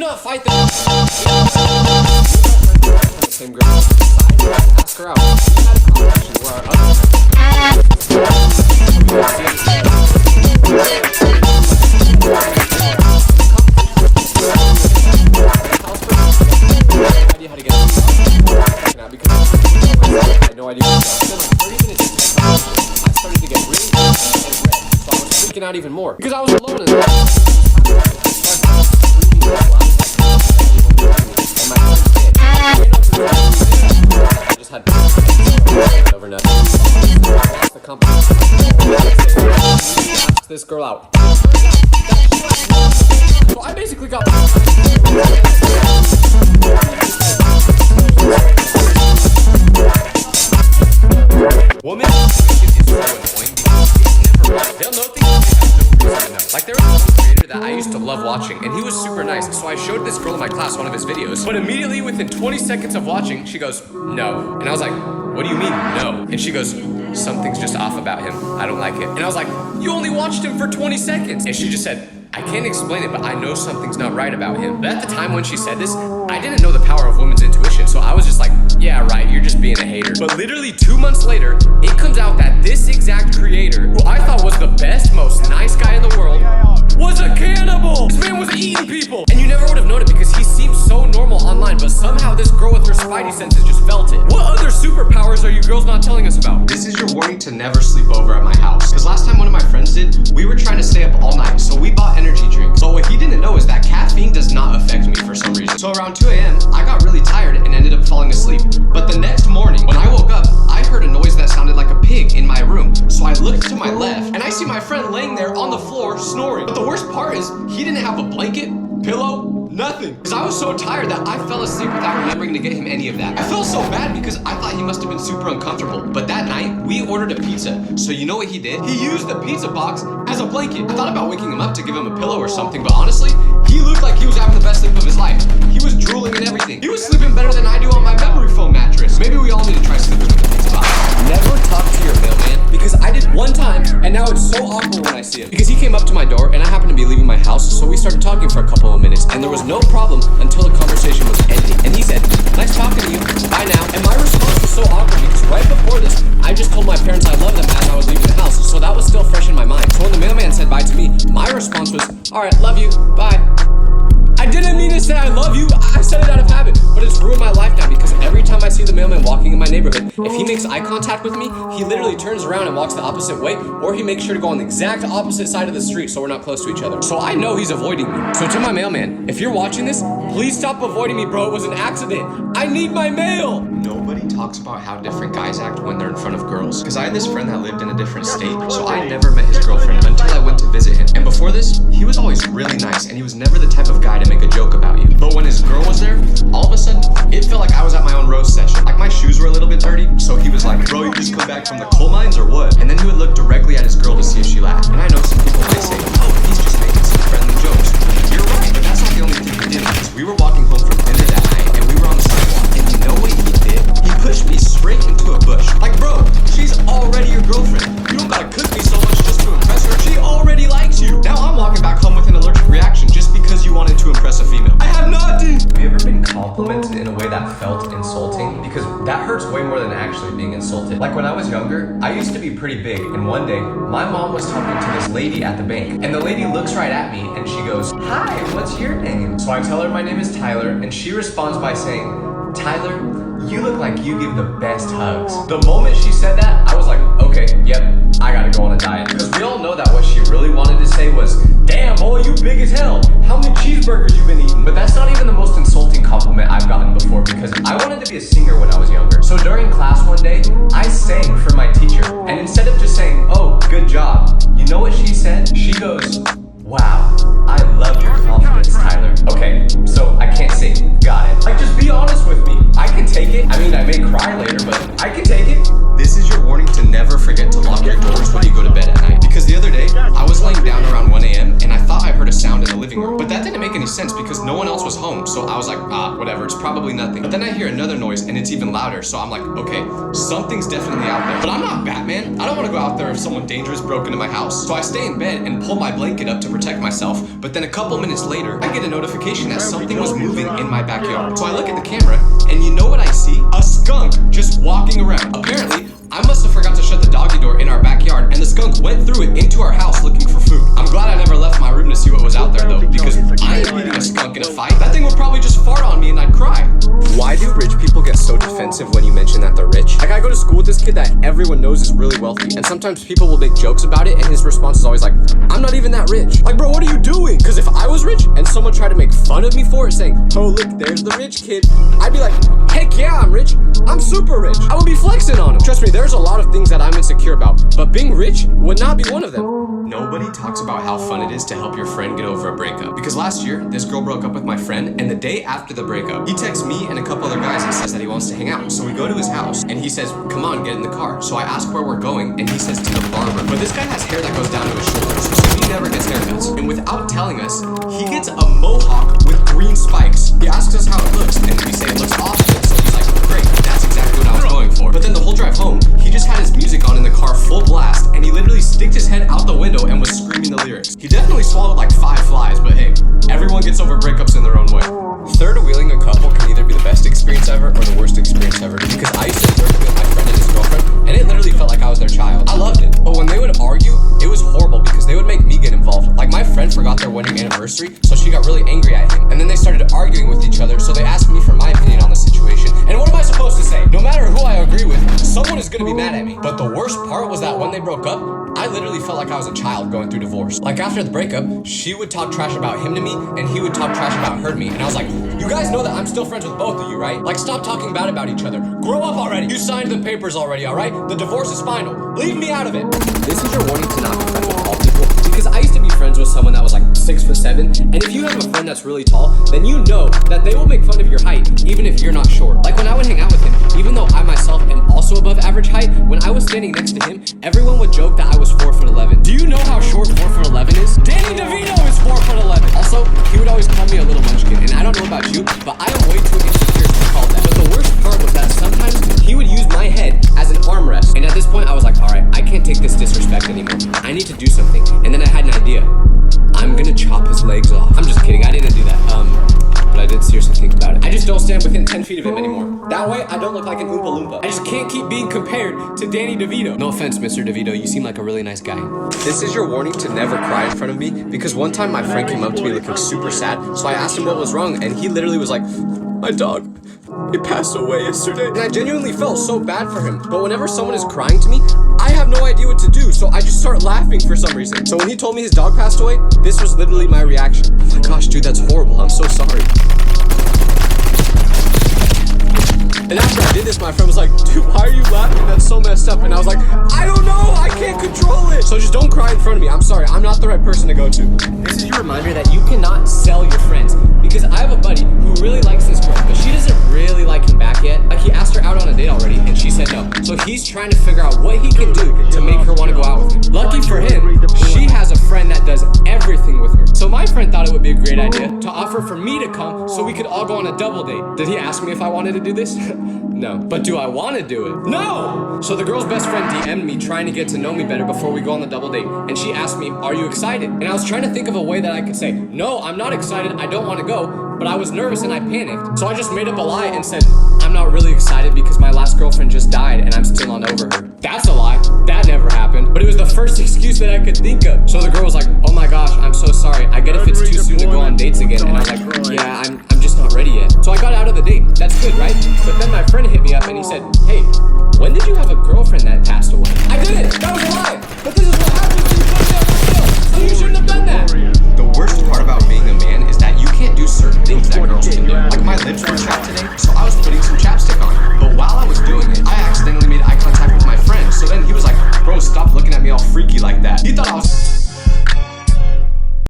Not fight them. Same girl. Ask her out. We had a conversation where our other idea how to get now because I had no idea. Within like 30 minutes I started to get really angry and red. So I was freaking out even more because I was alone and I just had overnight. Lost the company. Asked this girl out. So I basically got woman is so annoying because it's never right. They'll know things that they have no reason to know. Like there was one creator that I used to love watching and he was super nice. So I showed this girl in my class one of his videos, but immediately within 20 seconds of watching, she goes, no. And I was like, what do you mean no? And she goes, something's just off about him. I don't like it. And I was like, you only watched him for 20 seconds. And she just said, I can't explain it, but I know something's not right about him. But at the time when she said this, I didn't know the power of women's intuition. So I was just like, yeah, right, you're just being a hater. But literally 2 months later, it comes out that this exact creator, who I thought was the best, most nice guy in the world, was a cannibal. This man was eating people. And you never would have known it because he seemed so normal online, but somehow this girl with her spidey senses just felt it. What other superpowers are you girls not telling us about? This is your warning to never sleep over at my house. Because last time one of my friends did, we were trying to stay up all night, so we bought energy drinks. But what he didn't know is that caffeine does not affect me for some reason. So around 2 a.m., I got really tired and ended up falling asleep. But the next morning, when I woke up, I heard a noise that sounded like a pig in my room. So I looked to my left, and I see my friend laying there on the floor snoring. But the worst part is, he didn't have a blanket, pillow, nothing. Because I was so tired that I fell asleep without remembering to get him any of that. I felt so bad because I thought he must have been super uncomfortable. But that night, we ordered a pizza. So you know what he did? He used the pizza box as a blanket. I thought about waking him up to give him a pillow or something, but honestly, he looked like he was having the best sleep of his life. He was drooling and everything. He was sleeping better than I do on my memory foam mattress. Maybe we all need to try sleeping with a pizza box. never talk to your mailman because I did one time and now it's so awkward when I see him. Because he came up to my door and I happened to be leaving my house, so we started talking for a couple of minutes and there was no problem until the conversation was ending. And he said, nice talking to you, bye now. And my response was so awkward because right before this, I just told my parents I love them as I was leaving the house, so that was still fresh in my mind. So when the mailman said bye to me, my response was, alright, love you, bye. I didn't mean to say I love you, I said it out of habit, but it's ruined my life now because every time I see the mailman walking in my neighborhood, if he makes eye contact with me, he literally turns around and walks the opposite way, or he makes sure to go on the exact opposite side of the street so we're not close to each other. So I know he's avoiding me. So to my mailman, if you're watching this, please stop avoiding me, bro. It was an accident. I need my mail. Nobody talks about how different guys act when they're in front of girls. Because I had this friend that lived in a different state, so I never met his girlfriend until I went to visit him. And before this, he was always really nice, and he was never the type of guy to make a joke about you. But when his girl was there, all of a sudden, it felt like I was at my own roast session. Like my shoes were a little bit dirty, so he was like, bro, you just come back from the coal mines or what? And then he would look directly at his girl to see if she laughed. And I know some people may say, oh, he's just making some friendly jokes. You're right, but that's not the only thing he did, because we were walking home from dinner that night, and we were on the sidewalk, and you know what he did? He pushed me straight into a bush. Like, bro, she's already your girlfriend. You don't gotta cook me so much just to impress her. She already likes you. Now I'm walking back home with an allergic reaction just because you wanted to impress a female. I have nothing. Have you ever been complimented in a way that felt insulting? Because that hurts way more than actually being insulted. Like when I was younger, I used to be pretty big, and one day, my mom was talking to this lady at the bank, and the lady looks right at me, and she goes, hi, what's your name? So I tell her my name is Tyler, and she responds by saying, Tyler, you look like you give the best hugs. The moment she said that, I was like, okay, yep, I gotta go on a diet. Because we all know that what she really wanted to say was, damn boy, you big as hell. How many cheeseburgers you been eating? But that's not even the most insulting compliment I've gotten before, because I wanted to be a singer when I was younger. So during class one day, I sang for my teacher. And instead of just saying, oh, good job, you know what she said? She goes, wow, I love your confidence, Tyler. Okay, so I can't say, got it. Like, just be honest with me. I can take it. I mean, I may cry later, but I can take it. This is your warning to never forget to lock your doors when you go to bed at night. Because the other day, I was laying down around 1 a.m. and I thought I heard a sound in the living room. But that didn't make any sense because no one else else was home, so I was like, whatever, it's probably nothing. But then I hear another noise and it's even louder, so I'm like, okay, something's definitely out there. But I'm not Batman. I don't want to go out there if someone dangerous broke into my house. So I stay in bed and pull my blanket up to protect myself. But then a couple minutes later, I get a notification that something was moving in my backyard. So I look at the camera, and you know what I see? A skunk just walking around. Apparently, I must have forgot to shut the doggy door in our backyard, and the skunk went through it into our house looking for food. I'm glad I never left my room to see what was out there though, because I ain't beating a skunk in a fight. That thing would probably just fart on me and I'd cry. Why do rich people get so defensive when you mention that they're rich? Like, I go to school with this kid that everyone knows is really wealthy, and sometimes people will make jokes about it, and his response is always like, I'm not even that rich. Like, bro, what are you doing? Because if I was rich and someone tried to make fun of me for it, saying, oh, look, there's the rich kid, I'd be like, heck yeah, I'm rich. I'm super rich. I would be flexing on him. Trust me, there's a lot of things that I'm insecure about, but being rich would not be one of them. Nobody talks about how fun it is to help your friend get over a breakup. Because last year, this girl broke up with my friend, and the day after the breakup, he texts me and a couple other guys and says that he wants to hang out. So we go to his house, and he says, come on, get in the car. So I ask where we're going, and he says to the barber. But this guy has hair that goes down to his shoulders, so he never gets haircuts. And without telling us, he gets a mohawk with green spikes. He asks us how it looks, and we say it looks awesome. So he's like, great, that's exactly what I was going for. But then the whole drive home, he just had his music on in the car full blast, and he literally sticked his head out the window and was screaming the lyrics. He definitely swallowed like 5 flies, but hey, everyone gets over breakups in their own way. Third wheeling a couple can either be the best experience ever or the worst experience ever, because I used to third wheel my friend and his girlfriend, and it literally felt like I was their child. I loved it. But when they would argue, it was horrible because they would make me get involved. Like, my friend forgot their wedding anniversary, so she got really angry at him. And then they started arguing with each other, so they asked me for my opinion on the situation. And what am I supposed to say? No matter who I agree with, someone is gonna be mad at me. But the worst part was that when they broke up, I literally felt like I was a child going through divorce. Like, after the breakup, she would talk trash about him to me, and he would talk trash about her to me. And I was like, you guys know that I'm still friends with both of you, right? Like, stop talking bad about each other. Grow up already. You signed the papers already, all right? The divorce is final. Leave me out of it. This is your warning to not be friends with tall people, because I used to be friends with someone that was like 6'7", and if you have a friend that's really tall, then you know that they will make fun of your height, even if you're not short. Like, when I would hang out with him, even though I myself am also above average height, when I was standing next to him, everyone would joke that I was 4'11". Do you know how short 4'11" is? Danny DeVito is 4'11". Also, he would always call me a little munchkin, and I don't know about you, but I am way too insecure to be called that. But the worst part was that sometimes he would use my head as an armrest, and at this point I was like, alright, I can't take this disrespect anymore. I need to do something. And then I had an idea. I'm gonna chop his legs off. I'm just kidding, I didn't do that. But I did seriously think about it. I just don't stand within 10 feet of him anymore. That way, I don't look like an Oompa Loompa. I just can't keep being compared to Danny DeVito. No offense, Mr. DeVito, you seem like a really nice guy. This is your warning to never cry in front of me, because one time my friend came up to me looking super sad, so I asked him what was wrong, and he literally was like, my dog, he passed away yesterday. And I genuinely felt so bad for him. But whenever someone is crying to me, I have no idea what to do, so I just start laughing for some reason. So when he told me his dog passed away, this was literally my reaction. Oh my gosh, dude, that's horrible. I'm so sorry. And after I did this, my friend was like, dude, why are you laughing? That's so messed up. And I was like, I don't know, I can't control it. So just don't cry in front of me. I'm sorry, I'm not the right person to go to. This is your reminder that you cannot sell your friends. Because I have a buddy who really likes this girl, but she doesn't really like him back yet. Like, he asked her out on a date already, and she said no. So he's trying to figure out what he can do to make her want to go out with him. Lucky for him, she has a friend that does everything with her. So my friend thought it would be a great idea to offer for me to come so we could all go on a double date. Did he ask me if I wanted to do this? No. But do I want to do it? No! So the girl's best friend DM'd me trying to get to know me better before we go on the double date. And she asked me, are you excited? And I was trying to think of a way that I could say, no, I'm not excited, I don't want to go. But I was nervous and I panicked. So I just made up a lie and said, I'm not really excited because my last girlfriend just died and I'm still not over her. That's a lie. That never happened. But it was the first excuse that I could think of. So the girl was like, oh my gosh, I'm so sorry. I get if it's too soon to go on dates again. And I was like, yeah, I'm just not ready yet. So I got out of the date. That's good, right? But then my friend hit me up and he said, hey, when did you have a girlfriend?